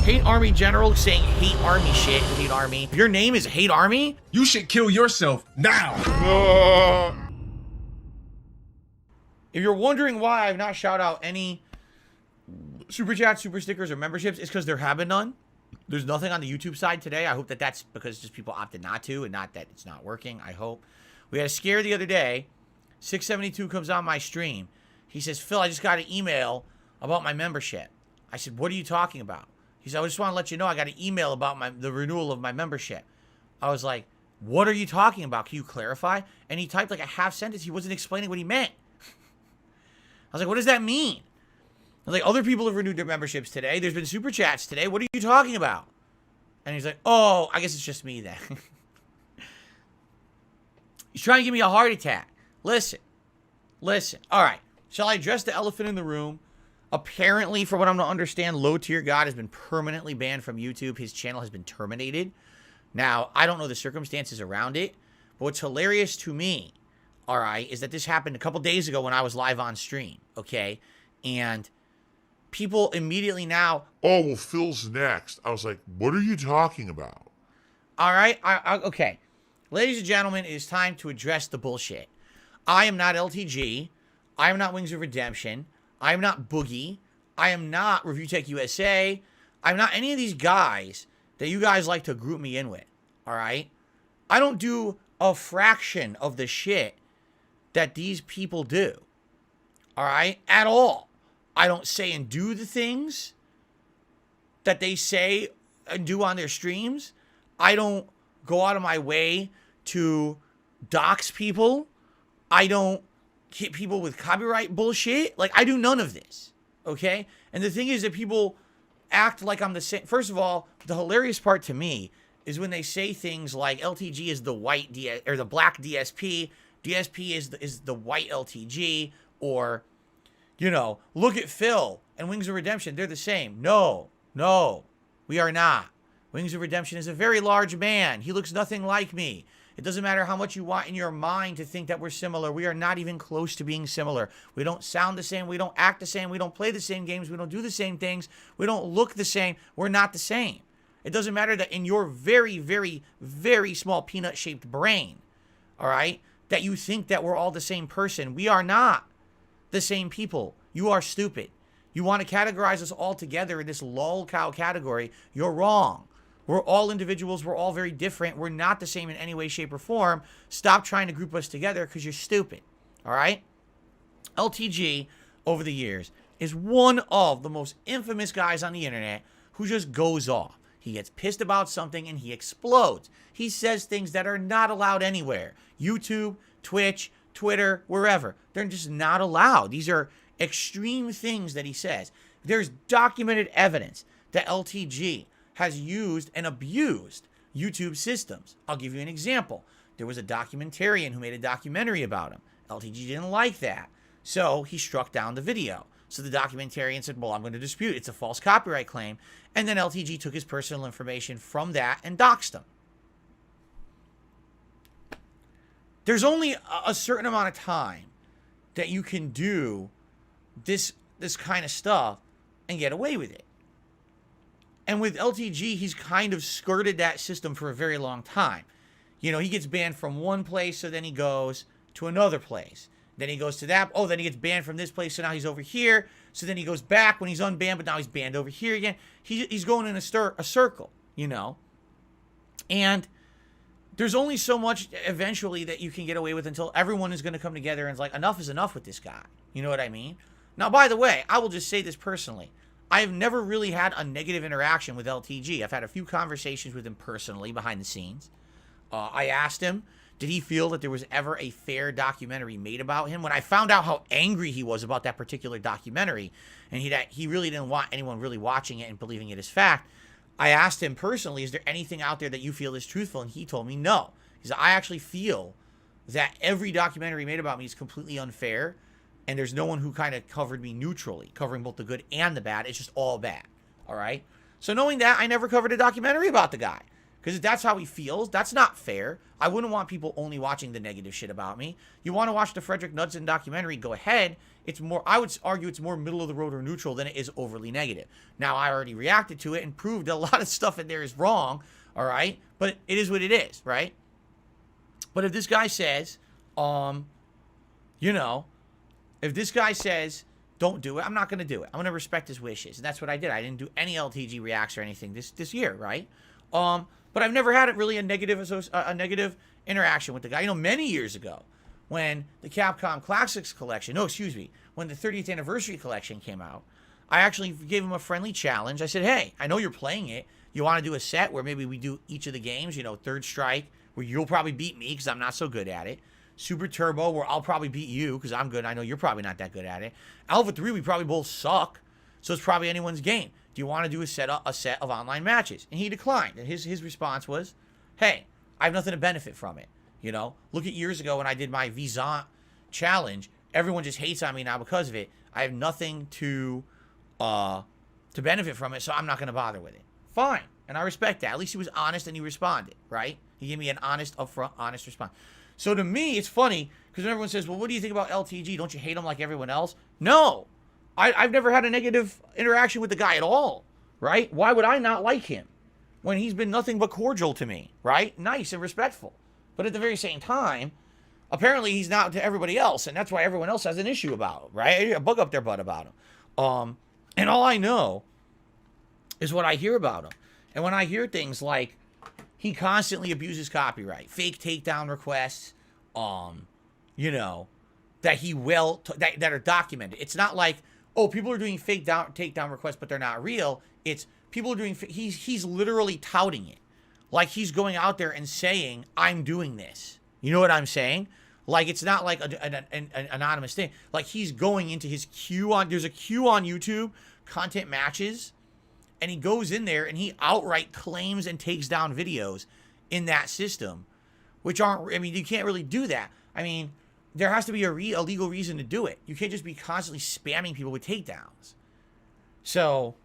Hate Army General saying hate Army shit. Hate Army. If your name is Hate Army, you should kill yourself now. If you're wondering why I've not shout out any super chats, super stickers, or memberships, it's because there have been none. There's nothing on the YouTube side today. I hope that that's because just people opted not to and not that it's not working. I hope. We had a scare the other day. 672 comes on my stream. He says, Phil, I just got an email about my membership. I said, what are you talking about? He said, I just want to let you know I got an email about the renewal of my membership. I was like, what are you talking about? Can you clarify? And he typed like a half sentence. He wasn't explaining what he meant. I was like, what does that mean? I was like, other people have renewed their memberships today. There's been super chats today. What are you talking about? And he's like, oh, I guess it's just me then. He's trying to give me a heart attack. Listen. All right. Shall I address the elephant in the room? Apparently, from what I'm to understand, Low Tier God has been permanently banned from YouTube. His channel has been terminated. Now, I don't know the circumstances around it, but what's hilarious to me, all right, is that this happened a couple days ago when I was live on stream, okay? And people immediately now, oh, well, Phil's next. I was like, what are you talking about? All right, okay. Ladies and gentlemen, it is time to address the bullshit. I am not LTG. I am not Wings of Redemption. I am not Boogie. I am not Review Tech USA. I'm not any of these guys that you guys like to group me in with, all right? I don't do a fraction of the shit that these people do, all right? At all. I don't say and do the things that they say and do on their streams. I don't go out of my way to dox people. I don't hit people with copyright bullshit. Like, I do none of this, okay? And the thing is that people act like I'm the same. First of all, the hilarious part to me is when they say things like LTG is the white or the black DSP, DSP is the white LTG, or, you know, look at Phil and Wings of Redemption, they're the same. No, we are not. Wings of Redemption is a very large man. He looks nothing like me. It doesn't matter how much you want in your mind to think that we're similar. We are not even close to being similar. We don't sound the same. We don't act the same. We don't play the same games. We don't do the same things. We don't look the same. We're not the same. It doesn't matter that in your very, very, very small peanut-shaped brain, all right, that you think that we're all the same person. We are not the same people. You are stupid. You want to categorize us all together in this LOLCOW category. You're wrong. We're all individuals. We're all very different. We're not the same in any way, shape, or form. Stop trying to group us together because you're stupid. All right? LTG, over the years, is one of the most infamous guys on the internet who just goes off. He gets pissed about something and he explodes. He says things that are not allowed anywhere. YouTube, Twitch, Twitter, wherever. They're just not allowed. These are extreme things that he says. There's documented evidence that LTG has used and abused YouTube systems. I'll give you an example. There was a documentarian who made a documentary about him. LTG didn't like that, so he struck down the video. So the documentarian said, well, I'm going to dispute. It's a false copyright claim. And then LTG took his personal information from that and doxed him. There's only a certain amount of time that you can do this kind of stuff and get away with it. And with LTG, he's kind of skirted that system for a very long time. You know, he gets banned from one place, so then he goes to another place. Then he goes to that. Oh, then he gets banned from this place, so now he's over here. So then he goes back when he's unbanned, but now he's banned over here again. He's going in a circle, you know. And there's only so much eventually that you can get away with until everyone is going to come together and it's like, enough is enough with this guy. You know what I mean? Now, by the way, I will just say this personally. I have never really had a negative interaction with LTG. I've had a few conversations with him personally behind the scenes. I asked him, did he feel that there was ever a fair documentary made about him? When I found out how angry he was about that particular documentary, and he really didn't want anyone really watching it and believing it as fact, I asked him personally, is there anything out there that you feel is truthful? And he told me no. He said, I actually feel that every documentary made about me is completely unfair, and there's no one who kind of covered me neutrally, covering both the good and the bad. It's just all bad, all right? So knowing that, I never covered a documentary about the guy Because if that's how he feels, that's not fair. I wouldn't want people only watching the negative shit about me. You want to watch the Frederick Knudsen documentary, go ahead. It's more, I would argue it's more middle of the road or neutral than it is overly negative. Now, I already reacted to it and proved a lot of stuff in there is wrong, all right? But it is what it is, right? But if this guy says, you know, if this guy says, don't do it, I'm not going to do it. I'm going to respect his wishes. And that's what I did. I didn't do any LTG reacts or anything this year, right? But I've never had it really a negative interaction with the guy. You know, many years ago, when the Capcom Classics collection, when the 30th anniversary collection came out, I actually gave him a friendly challenge. I said, hey, I know you're playing it. You want to do a set where maybe we do each of the games, you know, Third Strike, where you'll probably beat me because I'm not so good at it. Super Turbo, where I'll probably beat you because I'm good. I know you're probably not that good at it. Alpha 3, we probably both suck, so it's probably anyone's game. Do you want to do a set of online matches? And he declined. And his response was, hey, I have nothing to benefit from it. You know, look at years ago when I did my Vizant challenge. Everyone just hates on me now because of it. I have nothing to benefit from it, so I'm not going to bother with it. Fine. And I respect that. At least he was honest and he responded, right? He gave me an honest, upfront, honest response. So to me, it's funny because when everyone says, well, what do you think about LTG? Don't you hate him like everyone else? No. I've never had a negative interaction with the guy at all, right? Why would I not like him when he's been nothing but cordial to me, right? Nice and respectful. But at the very same time, apparently he's not to everybody else, and that's why everyone else has an issue about him, right? A bug up their butt about him. And all I know is what I hear about him. And when I hear things like he constantly abuses copyright, fake takedown requests, you know, that he will, that are documented. It's not like, oh, people are doing fake takedown requests, but they're not real. It's people are doing, he's literally touting it. Like he's going out there and saying, I'm doing this. You know what I'm saying? Like it's not like an anonymous thing. Like he's going into his queue on, there's a queue on YouTube, content matches, and he goes in there and he outright claims and takes down videos in that system, which aren't, I mean, you can't really do that. I mean, there has to be a legal reason to do it. You can't just be constantly spamming people with takedowns. So,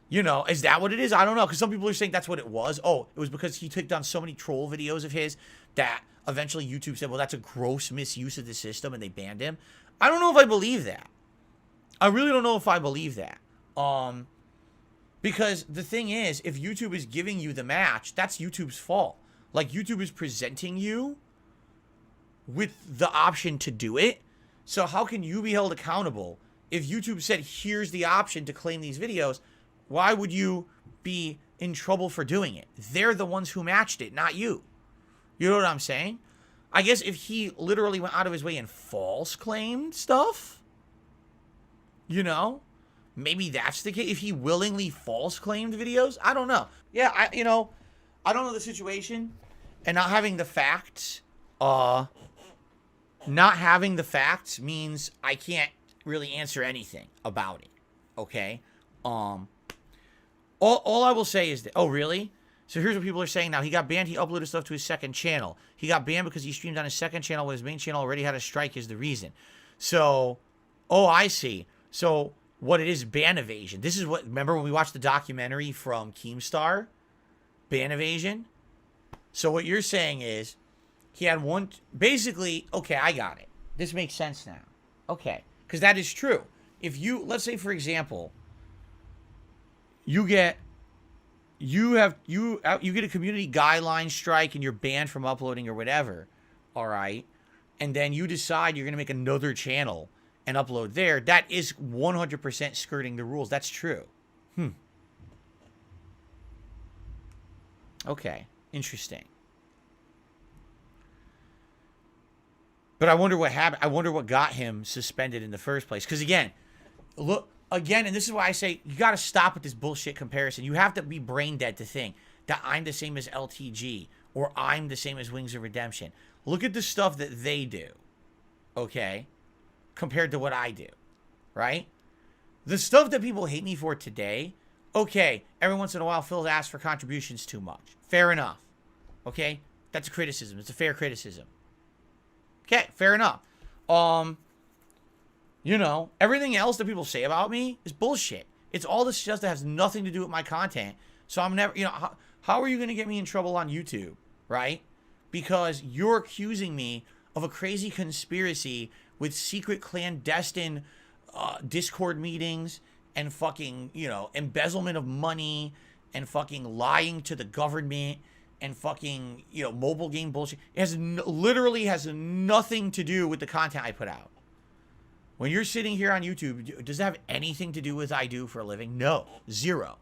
you know, is that what it is? I don't know, because some people are saying that's what it was. Oh, it was because he took down so many troll videos of his that eventually YouTube said, well, that's a gross misuse of the system, and they banned him. I don't know if I believe that. I really don't know if I believe that. Because the thing is, if YouTube is giving you the match, that's YouTube's fault. Like, YouTube is presenting you with the option to do it. So how can you be held accountable if YouTube said, here's the option to claim these videos? Why would you be in trouble for doing it? They're the ones who matched it, not you. You know what I'm saying? I guess if he literally went out of his way and false claimed stuff, you know, maybe that's the case. If he willingly false claimed videos, I don't know. Yeah, I don't know the situation, and not having the facts, means I can't really answer anything about it. Okay. All I will say is that, oh really? So here's what people are saying now. He got banned. He uploaded stuff to his second channel. He got banned because he streamed on his second channel when his main channel already had a strike is the reason. So, oh, I see. So what it is, ban evasion. This is what, remember when we watched the documentary from Keemstar? Ban evasion? So what you're saying is, he had one, basically, okay, I got it. This makes sense now. Okay, because that is true. If you, let's say for example, you get a community guideline strike and you're banned from uploading or whatever, all right, and then you decide you're going to make another channel and upload there, that is 100% skirting the rules. That's true. Okay, interesting. But I wonder what happened. I wonder what got him suspended in the first place. Because again, look, again, and this is why I say you got to stop with this bullshit comparison. You have to be brain dead to think that I'm the same as LTG or I'm the same as Wings of Redemption. Look at the stuff that they do, okay, compared to what I do, right? The stuff that people hate me for today, okay, every once in a while Phil asks for contributions too much. Fair enough, okay? That's a criticism. It's a fair criticism. Okay, fair enough. You know, everything else that people say about me is bullshit. It's all this stuff that has nothing to do with my content. So I'm never, how are you going to get me in trouble on YouTube, right? Because you're accusing me of a crazy conspiracy with secret clandestine Discord meetings and fucking, embezzlement of money and fucking lying to the government and fucking, mobile game bullshit. It literally has nothing to do with the content I put out. When you're sitting here on YouTube, does that have anything to do with what I do for a living? No, zero.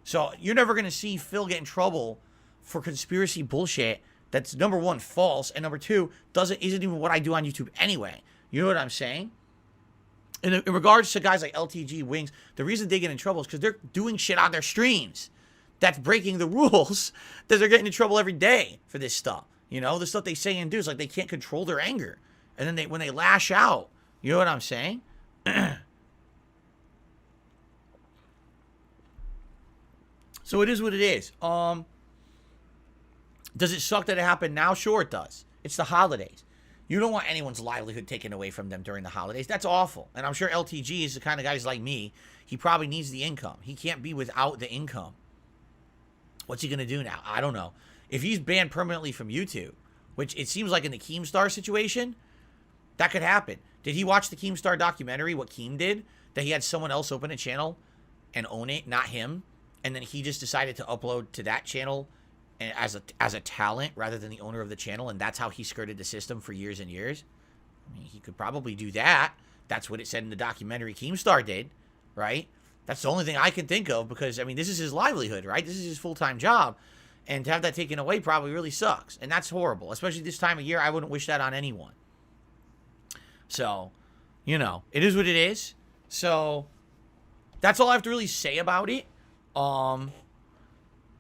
So you're never going to see Phil get in trouble for conspiracy bullshit that's, number one, false, and number two, isn't even what I do on YouTube anyway. You know what I'm saying? In regards to guys like LTG, Wings, the reason they get in trouble is because they're doing shit on their streams that's breaking the rules, that they're getting in trouble every day for this stuff. The stuff they say and do is like they can't control their anger. And then when they lash out, you know what I'm saying? So it is what it is. Does it suck that it happened now? Sure it does. It's the holidays. You don't want anyone's livelihood taken away from them during the holidays. That's awful. And I'm sure LTG is the kind of guys like me. He probably needs the income. He can't be without the income. What's he going to do now? I don't know. If he's banned permanently from YouTube, which it seems like in the Keemstar situation, that could happen. Did he watch the Keemstar documentary, what Keem did? That he had someone else open a channel and own it, not him. And then he just decided to upload to that channel as a talent rather than the owner of the channel, and that's how he skirted the system for years and years. I mean, he could probably do that. That's what it said in the documentary Keemstar did, right? That's the only thing I can think of because, I mean, this is his livelihood, right? This is his full-time job, and to have that taken away probably really sucks, and that's horrible. Especially this time of year, I wouldn't wish that on anyone. So, it is what it is. So, that's all I have to really say about it.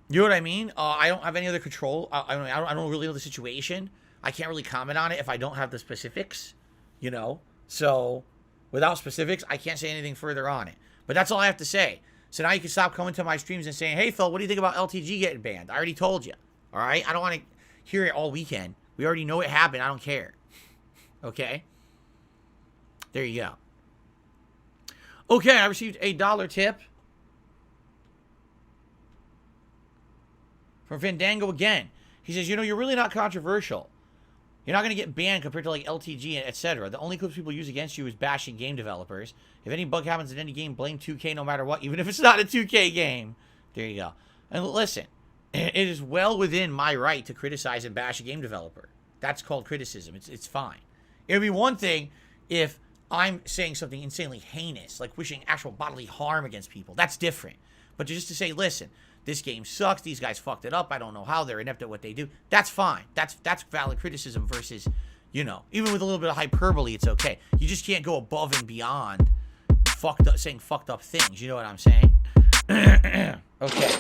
You know what I mean? I don't have any other control. I don't really know the situation. I can't really comment on it if I don't have the specifics, So, without specifics, I can't say anything further on it. But that's all I have to say. So now you can stop coming to my streams and saying, hey, Phil, what do you think about LTG getting banned? I already told you. All right? I don't want to hear it all weekend. We already know it happened. I don't care. Okay? There you go. Okay, I received a $1 tip from Fandango again. He says, you're really not controversial. You're not going to get banned compared to like LTG and etc. The only clips people use against you is bashing game developers. If any bug happens in any game, blame 2K no matter what, even if it's not a 2K game. There you go. And listen, it is well within my right to criticize and bash a game developer. That's called criticism. It's fine. It would be one thing if I'm saying something insanely heinous, like wishing actual bodily harm against people. That's different. But just to say, listen, this game sucks. These guys fucked it up. I don't know how. They're inept at what they do. That's fine. That's valid criticism versus, even with a little bit of hyperbole, it's okay. You just can't go above and beyond saying fucked up things. You know what I'm saying? Okay.